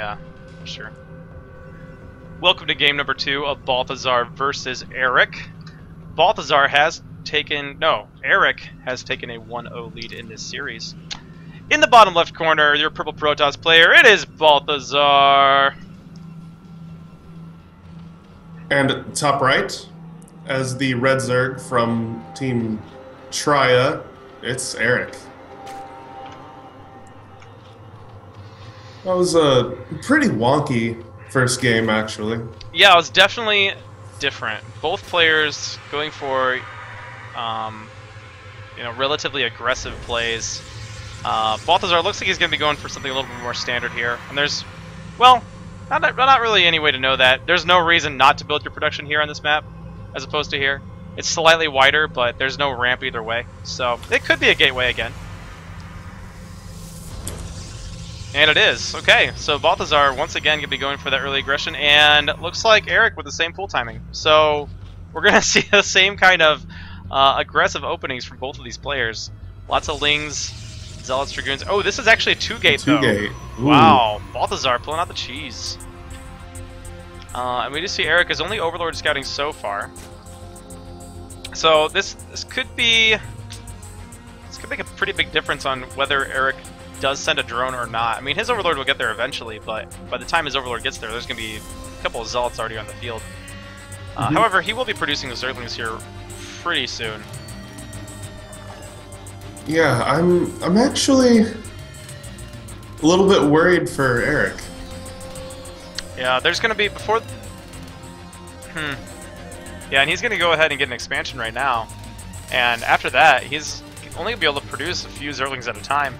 yeah, for sure. Welcome to game number 2 of Balthazar versus Erik. Balthazar has taken... No, Erik has taken a 1-0 lead in this series. In the bottom left corner, your purple Protoss player, it is Balthazar. And top right, as the red Zerg from Team Triya, it's Erik. That was a pretty wonky first game, actually. Yeah, it was definitely different. Both players going for, relatively aggressive plays. Balthazar looks like he's going to be going for something a little bit more standard here. And there's, well, not really any way to know that. There's no reason not to build your production here on this map, as opposed to here. It's slightly wider, but there's no ramp either way. So it could be a gateway again. And it is. Okay, so Balthazar once again going to be going for that early aggression, and looks like Erik with the same full timing. So we're going to see the same kind of aggressive openings from both of these players. Lots of Lings, Zealots, Dragoons. Oh, this is actually a 2-gate though. 2-gate. Wow, Balthazar pulling out the cheese. And we just see Erik is only Overlord scouting so far. So this could be... This could make a pretty big difference on whether Erik does send a drone or not. I mean, his Overlord will get there eventually, but by the time his Overlord gets there, there's going to be a couple of Zealots already on the field. However, he will be producing the Zerglings here pretty soon. Yeah, I'm actually a little bit worried for Erik. Yeah, there's going to be before... Yeah, and he's going to go ahead and get an expansion right now. And after that, he's only going to be able to produce a few Zerglings at a time.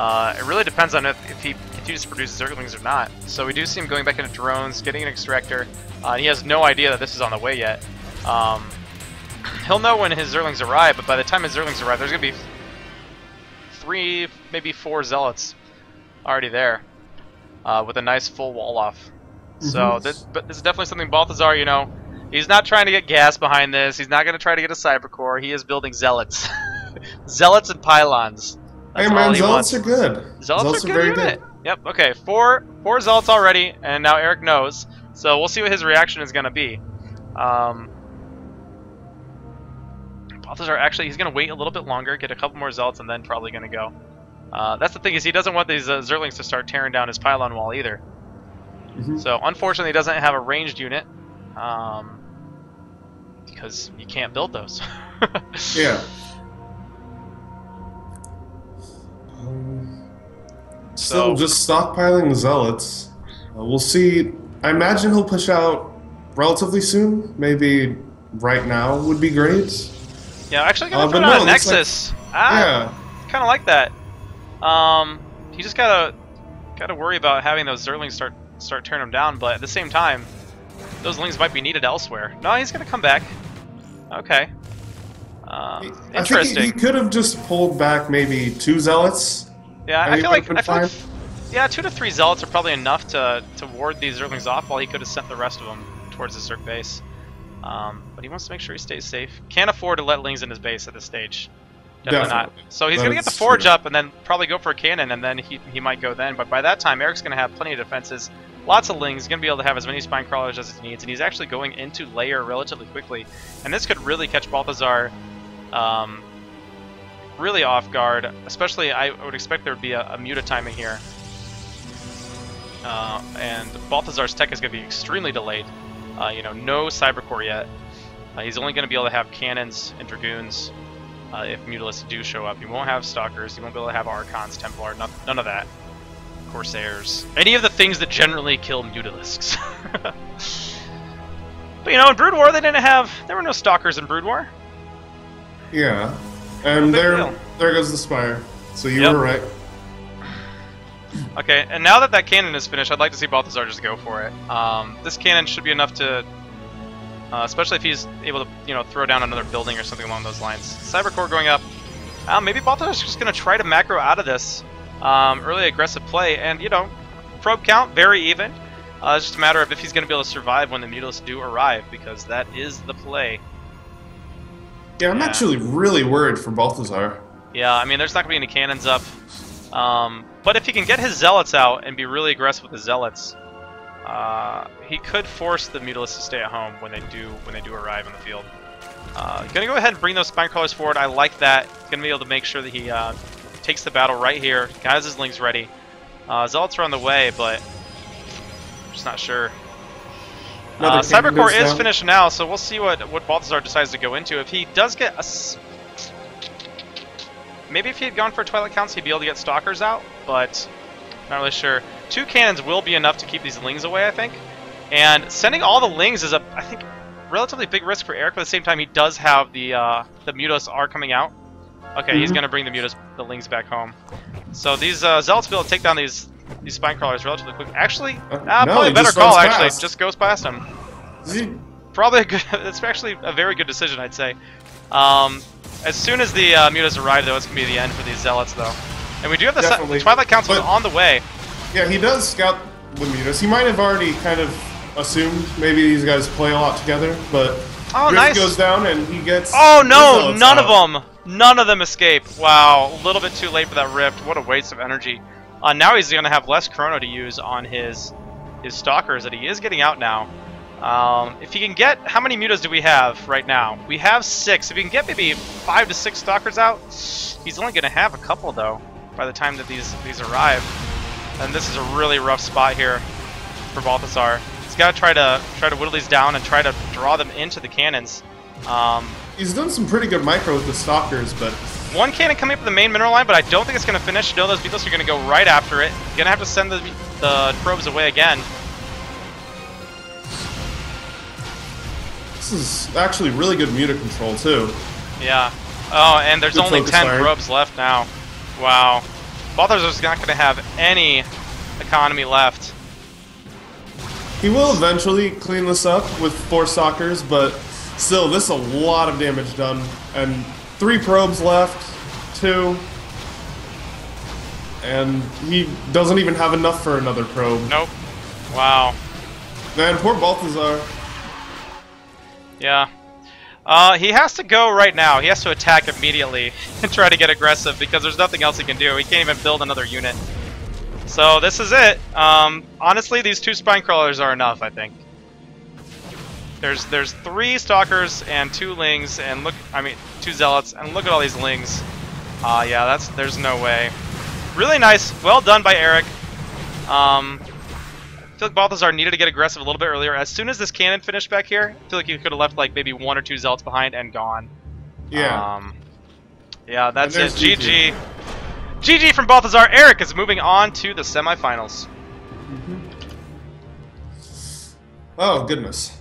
It really depends on if he continues to produce Zerglings or not. So we do see him going back into drones, getting an extractor. He has no idea that this is on the way yet. He'll know when his Zerglings arrive, but by the time his Zerglings arrive, there's going to be 3, maybe 4 Zealots already there, with a nice full wall off. So this is definitely something Balthazar, you know, he's not trying to get gas behind this. He's not going to try to get a cyber core. He is building Zealots. Zealots and pylons. Hey man, Zealots are good. Zealots are very good. Yep, okay, 4 Zealots already, and now Erik knows. So we'll see what his reaction is going to be. Balthazar, actually, he's going to wait a little bit longer, get a couple more Zealots, and then probably going to go. That's the thing, is he doesn't want these Zerglings to start tearing down his pylon wall either. So unfortunately, he doesn't have a ranged unit, because you can't build those. Yeah. Still just stockpiling Zealots. We'll see. I imagine he'll push out relatively soon. Maybe right now would be great. Yeah, actually gonna put on a Nexus. Like, yeah. Kind of like that. He just gotta worry about having those Zerglings start tearing him down, but at the same time, those Lings might be needed elsewhere. No, he's gonna come back. Okay. Interesting. I think he could have just pulled back maybe 2 Zealots. Yeah, I feel like yeah, 2 to 3 Zealots are probably enough to ward these Zerglings off, while he could have sent the rest of them towards the Zerg base. But he wants to make sure he stays safe. Can't afford to let Lings in his base at this stage. Definitely not. So he's going to get the Forge up and then probably go for a cannon, and then he might go then. But by that time, Erik's going to have plenty of defenses, lots of Lings, going to be able to have as many Spine Crawlers as he needs, and he's actually going into layer relatively quickly. And this could really catch Balthazar really off guard, especially I would expect there would be a muta timing here. And Balthazar's tech is going to be extremely delayed. No cyber core yet. He's only going to be able to have cannons and dragoons if mutalisks do show up. He won't have stalkers. He won't be able to have archons, templar, none of that. Corsairs, any of the things that generally kill mutalisks. But in Brood War there were no stalkers in Brood War. Yeah, and there goes the spire. So you were right. Okay, and now that cannon is finished, I'd like to see Balthazar just go for it. This cannon should be enough to, especially if he's able to, throw down another building or something along those lines. Cyber core going up. Maybe Balthazar's just going to try to macro out of this early aggressive play, and probe count very even. It's just a matter of if he's going to be able to survive when the mutalisks do arrive, because that is the play. Yeah, I'm actually really worried for Balthazar. Yeah, I mean, there's not going to be any cannons up. But if he can get his Zealots out and be really aggressive with the Zealots, he could force the Mutalisks to stay at home when they do arrive in the field. Gonna go ahead and bring those Spine Crawlers forward. I like that. Gonna be able to make sure that he takes the battle right here. Has his Lings ready. Zealots are on the way, but I'm just not sure. Cybercore is finished now, so we'll see what Balthazar decides to go into. If he does get a... Maybe if he had gone for a Twilight Council, he'd be able to get Stalkers out, but not really sure. 2 cannons will be enough to keep these Lings away, I think. And sending all the Lings is I think, relatively big risk for Erik, but at the same time, he does have the Mutas are coming out. Okay, he's going to bring the Lings back home. So these Zealots will be able to take down these Spine Crawlers relatively quick. Actually, probably a better call, actually. Just goes past him. Probably a good... It's actually a very good decision, I'd say. As soon as the Mutas arrive, though, it's going to be the end for these Zealots, though. And we do have the Twilight Council on the way. Yeah, he does scout the Mutas. He might have already kind of assumed maybe these guys play a lot together, but Rift goes down and he gets... Oh, no! None of them! None of them escape. Wow, a little bit too late for that Rift. What a waste of energy. Now he's going to have less Chrono to use on his Stalkers that he is getting out now. If he can get... How many Mutas do we have right now? We have 6. If he can get maybe 5 to 6 Stalkers out, he's only going to have a couple, though, by the time that these arrive. And this is a really rough spot here for Balthazar. He's got to try to whittle these down and try to draw them into the cannons. He's done some pretty good micro with the Stalkers, but... 1 cannon coming up with the main mineral line, but I don't think it's going to finish. No, those Beetles are going to go right after it. Going to have to send the probes away again. This is actually really good Muta control, too. Yeah. Oh, and there's only 10 probes left now. Wow. Balthazar's not going to have any economy left. He will eventually clean this up with 4 Stalkers, but still, this is a lot of damage done. And 3 probes left, 2. And he doesn't even have enough for another probe. Nope. Wow. Man, poor Balthazar. Yeah. He has to go right now. He has to attack immediately and try to get aggressive because there's nothing else he can do. He can't even build another unit. So this is it. Honestly, these 2 Spine Crawlers are enough, I think. There's 3 Stalkers and 2 Lings and 2 Zealots, and look at all these Lings. Yeah, there's no way. Really nice. Well done by Erik. I feel like Balthazar needed to get aggressive a little bit earlier. As soon as this cannon finished back here, I feel like he could have left like maybe 1 or 2 Zealots behind and gone. Yeah. Yeah, that's it. GG. GG from Balthazar. Erik is moving on to the semifinals. Oh, goodness.